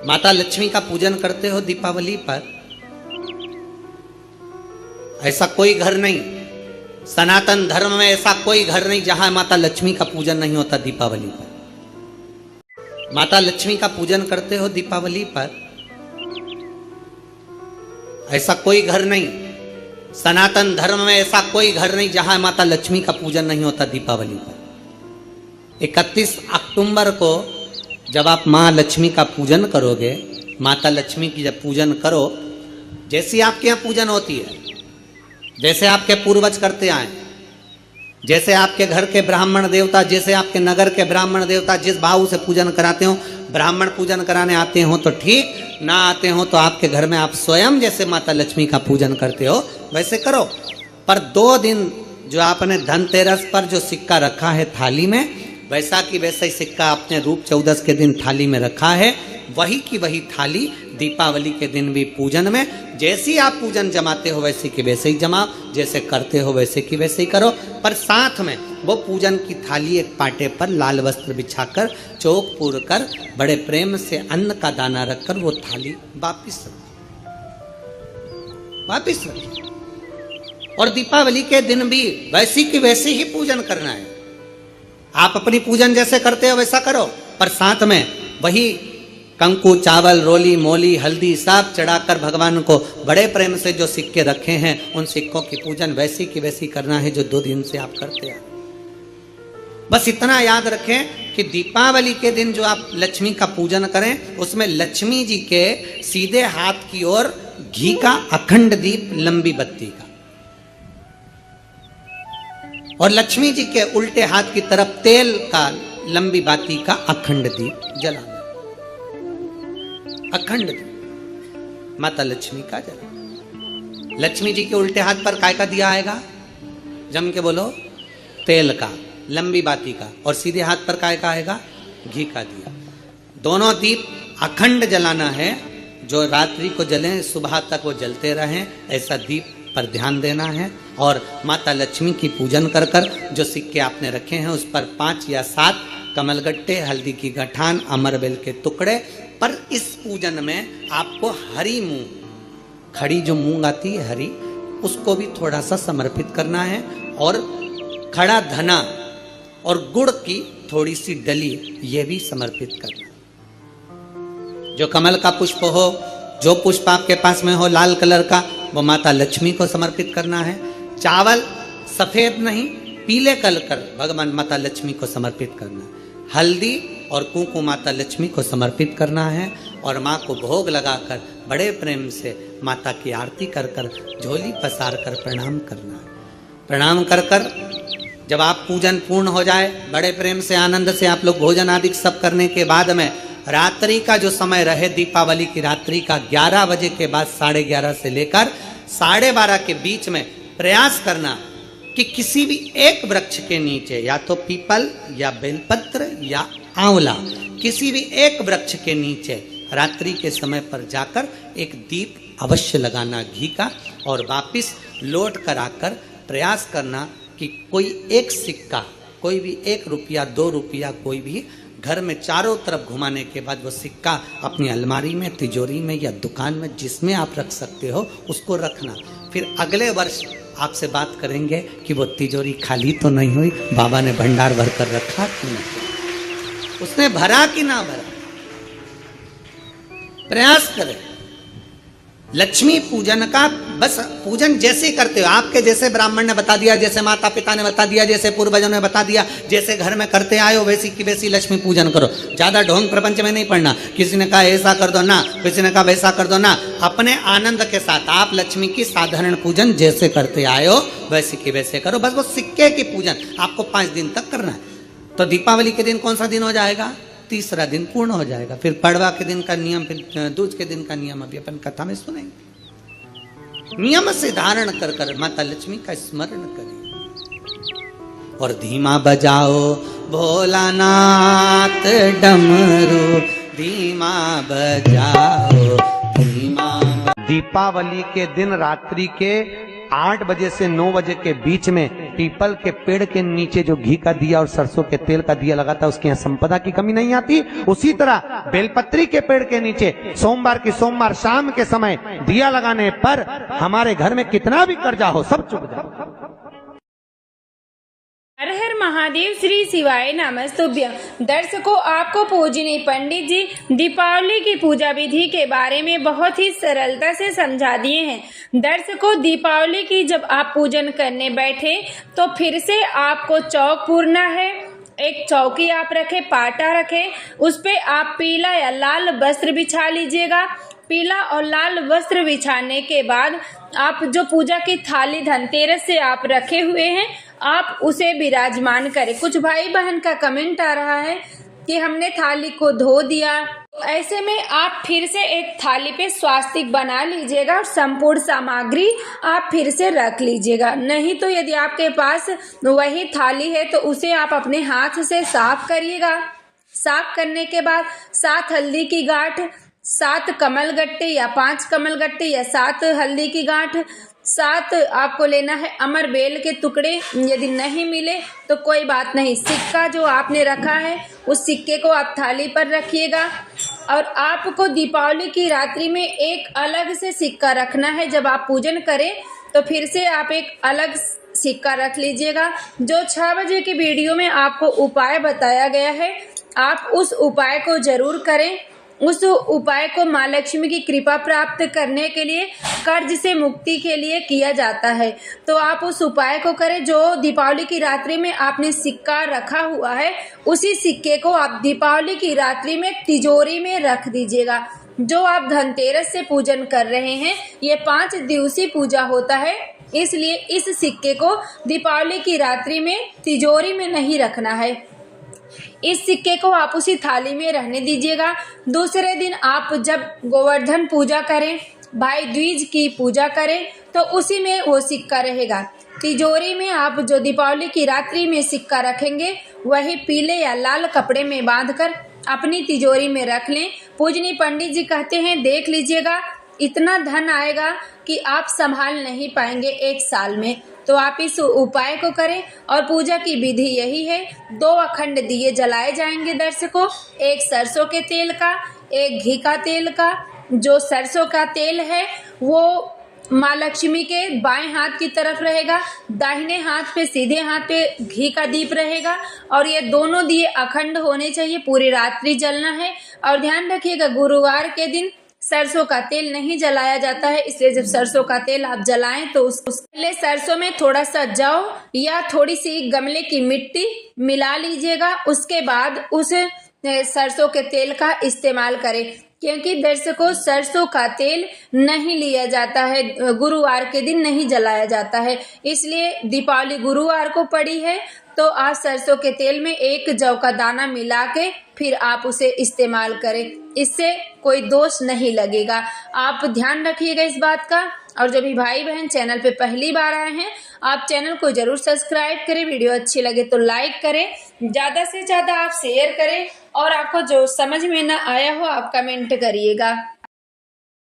माता लक्ष्मी का पूजन करते हो दीपावली पर? ऐसा कोई घर नहीं, सनातन धर्म में ऐसा कोई घर नहीं जहां माता लक्ष्मी का पूजन नहीं होता दीपावली पर। माता लक्ष्मी का पूजन करते हो दीपावली पर? ऐसा कोई घर नहीं, सनातन धर्म में ऐसा कोई घर नहीं जहां माता लक्ष्मी का पूजन नहीं होता दीपावली पर। 31 अक्टूबर को जब आप माँ लक्ष्मी का पूजन करोगे, माता लक्ष्मी की जब पूजन करो, जैसी आपके यहाँ पूजन होती है, जैसे आपके पूर्वज करते आए, जैसे आपके घर के ब्राह्मण देवता, जैसे आपके नगर के ब्राह्मण देवता जिस भाव से पूजन कराते हो, ब्राह्मण पूजन कराने आते हो तो ठीक, ना आते हो तो आपके घर में आप स्वयं जैसे माता लक्ष्मी का पूजन करते हो वैसे करो। पर 2 दिन जो आपने धनतेरस पर जो सिक्का रखा है थाली में, वैसा की वैसा ही सिक्का आपने रूप चौदस के दिन थाली में रखा है, वही की वही थाली दीपावली के दिन भी पूजन में जैसी आप पूजन जमाते हो वैसे की वैसे ही जमाओ, जैसे करते हो वैसे की वैसे ही करो। पर साथ में वो पूजन की थाली एक पाटे पर लाल वस्त्र बिछाकर, चौक पूर कर, बड़े प्रेम से अन्न का दाना रखकर वो थाली वापिस रखी। और दीपावली के दिन भी वैसी की वैसे ही पूजन करना है। आप अपनी पूजन जैसे करते हो वैसा करो, पर साथ में वही कंकु, चावल, रोली, मोली, हल्दी सब चढ़ाकर भगवान को बड़े प्रेम से जो सिक्के रखे हैं उन सिक्कों की पूजन वैसी की वैसी करना है जो 2 दिन से आप करते हैं। बस इतना याद रखें कि दीपावली के दिन जो आप लक्ष्मी का पूजन करें, उसमें लक्ष्मी जी के सीधे हाथ की ओर घी का अखंड दीप, लंबी बत्ती का, और लक्ष्मी जी के उल्टे हाथ की तरफ तेल का लंबी बाती का अखंड दीप जलाना। अखंड दीप माता लक्ष्मी का जला। लक्ष्मी जी के उल्टे हाथ पर काय का दिया आएगा? जम के बोलो, तेल का, लंबी बाती का, और सीधे हाथ पर काय का आएगा? घी का दिया। दोनों दीप अखंड जलाना है, जो रात्रि को जलें सुबह तक वो जलते रहें, ऐसा दीप पर ध्यान देना है। और माता लक्ष्मी की पूजन कर कर जो सिक्के आपने रखे हैं उस पर 5 या 7 कमलगट्टे, हल्दी की गठान, अमरबेल के टुकड़े। पर इस पूजन में आपको हरी मूंग, खड़ी जो मूंग आती है हरी, उसको भी थोड़ा सा समर्पित करना है, और खड़ा धना और गुड़ की थोड़ी सी डली ये भी समर्पित करना। जो कमल का पुष्प हो, जो पुष्प आपके पास में हो लाल कलर का, वो माता लक्ष्मी को समर्पित करना है। चावल सफेद नहीं, पीले कलर कर भगवान माता लक्ष्मी को समर्पित करना है। हल्दी और कुंकु माता लक्ष्मी को समर्पित करना है, और माँ को भोग लगाकर बड़े प्रेम से माता की आरती कर कर, झोली पसार कर प्रणाम करना है। प्रणाम कर कर जब आप पूजन पूर्ण हो जाए, बड़े प्रेम से आनंद से आप लोग भोजन आदि सब करने के बाद में रात्रि का जो समय रहे, दीपावली की रात्रि का 11 बजे के बाद 11:30 से लेकर 12:30 के बीच में प्रयास करना कि किसी भी एक वृक्ष के नीचे, या तो पीपल या बेलपत्र या आंवला, किसी भी एक वृक्ष के नीचे रात्रि के समय पर जाकर एक दीप अवश्य लगाना घी का, और वापिस लौट कर आकर प्रयास करना कि कोई एक सिक्का, कोई भी 1 रुपया 2 रुपया, कोई भी घर में चारों तरफ घुमाने के बाद वो सिक्का अपनी अलमारी में, तिजोरी में या दुकान में जिसमें आप रख सकते हो उसको रखना। फिर अगले वर्ष आपसे बात करेंगे कि वो तिजोरी खाली तो नहीं हुई, बाबा ने भंडार भर कर रखा कि नहीं, उसने भरा कि ना भरा। प्रयास करें। लक्ष्मी पूजन का बस पूजन जैसे करते हो, आपके जैसे ब्राह्मण ने बता दिया, जैसे माता पिता ने बता दिया, जैसे पूर्वजों ने बता दिया, जैसे घर में करते आए हो वैसी की वैसी लक्ष्मी पूजन करो। ज्यादा ढोंग प्रपंच में नहीं पड़ना, किसी ने कहा ऐसा कर दो ना, किसी ने कहा वैसा कर दो ना। अपने आनंद के साथ आप लक्ष्मी की साधारण पूजन जैसे करते आए हो वैसे की वैसे करो। बस वो सिक्के की पूजन आपको 5 दिन तक करना है। तो दीपावली के दिन कौन सा दिन हो जाएगा? 3रा दिन पूर्ण हो जाएगा। फिर पड़वा के दिन का नियम, फिर दूज के दिन का नियम अभी अपन कथा में सुनेंगे। नियम से धारण कर कर माता लक्ष्मी का स्मरण करें। और धीमा बजाओ भोलानाथ डमरू, धीमा बजाओ धीमा। दीपावली के दिन रात्रि के 8 बजे से 9 बजे के बीच में पीपल के पेड़ के नीचे जो घी का दिया और सरसों के तेल का दिया लगाता है उसके यहाँ संपदा की कमी नहीं आती। उसी तरह बेलपत्री के पेड़ के नीचे सोमवार शाम के समय दिया लगाने पर हमारे घर में कितना भी कर्जा हो सब चुक जाए। हर हर महादेव, श्री शिवाय नमस्तुभ्यं। दर्शकों, आपको पूजनीय पंडित जी दीपावली की पूजा विधि के बारे में बहुत ही सरलता से समझा दिए हैं। दर्शकों, दीपावली की जब आप पूजन करने बैठे तो फिर से आपको चौक पूरना है। एक चौकी आप रखें, पाटा रखें, उस पे आप पीला या लाल वस्त्र बिछा लीजिएगा। पीला और लाल वस्त्र बिछाने के बाद आप जो पूजा की थाली धनतेरस से आप रखे हुए हैं आप उसे विराजमान करें। कुछ भाई बहन का कमेंट आ रहा है कि हमने थाली को धो दिया। ऐसे में आप फिर से एक थाली पे स्वास्तिक बना लीजिएगा और संपूर्ण सामग्री आप फिर से रख लीजिएगा। नहीं तो यदि आपके पास वही थाली है तो उसे आप अपने हाथ से साफ करिएगा। साफ करने के बाद 7 हल्दी की गांठ, 7 कमल गट्टे या 5 कमल गट्टे या 7 हल्दी की गांठ, 7 आपको लेना है अमर बेल के टुकड़े। यदि नहीं मिले तो कोई बात नहीं, सिक्का जो आपने रखा है उस सिक्के को आप थाली पर रखिएगा। और आपको दीपावली की रात्रि में एक अलग से सिक्का रखना है। जब आप पूजन करें तो फिर से आप एक अलग सिक्का रख लीजिएगा। जो 6 बजे की वीडियो में आपको उपाय बताया गया है आप उस उपाय को जरूर करें। उस उपाय को माँ लक्ष्मी की कृपा प्राप्त करने के लिए, कर्ज से मुक्ति के लिए किया जाता है। तो आप उस उपाय को करें। जो दीपावली की रात्रि में आपने सिक्का रखा हुआ है उसी सिक्के को आप दीपावली की रात्रि में तिजोरी में रख दीजिएगा। जो आप धनतेरस से पूजन कर रहे हैं ये 5 दिवसीय पूजा होता है, इसलिए इस सिक्के को दीपावली की रात्रि में तिजोरी में नहीं रखना है। इस सिक्के को आप उसी थाली में रहने दीजिएगा। दूसरे दिन आप जब गोवर्धन पूजा करें, भाई द्विज की पूजा करें तो उसी में वो सिक्का रहेगा। तिजोरी में आप जो दीपावली की रात्रि में सिक्का रखेंगे वही पीले या लाल कपड़े में बांधकर अपनी तिजोरी में रख लें। पूजनीय पंडित जी कहते हैं देख लीजिएगा इतना धन आएगा कि आप संभाल नहीं पाएंगे 1 साल में। तो आप इस उपाय को करें। और पूजा की विधि यही है, 2 अखंड दिए जलाए जाएंगे दर्शकों, एक सरसों के तेल का, एक घी का तेल का। जो सरसों का तेल है वो माँ लक्ष्मी के बाएं हाथ की तरफ रहेगा, दाहिने हाथ पे सीधे हाथ पे घी का दीप रहेगा। और ये दोनों दिए अखंड होने चाहिए, पूरी रात्रि जलना है। और ध्यान रखिएगा गुरुवार के दिन सरसों का तेल नहीं जलाया जाता है, इसलिए जब सरसों का तेल आप जलाएं तो पहले सरसों में थोड़ा सा जौ या थोड़ी सी गमले की मिट्टी मिला लीजिएगा। उसके बाद उस सरसों के तेल का इस्तेमाल करें। क्योंकि दर्शकों सरसों का तेल नहीं लिया जाता है, गुरुवार के दिन नहीं जलाया जाता है, इसलिए दीपावली गुरुवार को पड़ी है तो आप सरसों के तेल में 1 जौ का दाना मिला के फिर आप उसे इस्तेमाल करें। इससे कोई दोष नहीं लगेगा। आप ध्यान रखिएगा इस बात का। और जो भी भाई बहन चैनल पे पहली बार आए हैं आप चैनल को जरूर सब्सक्राइब करें। वीडियो अच्छी लगे तो लाइक करें, ज़्यादा से ज़्यादा आप शेयर करें और आपको जो समझ में ना आया हो आप कमेंट करिएगा।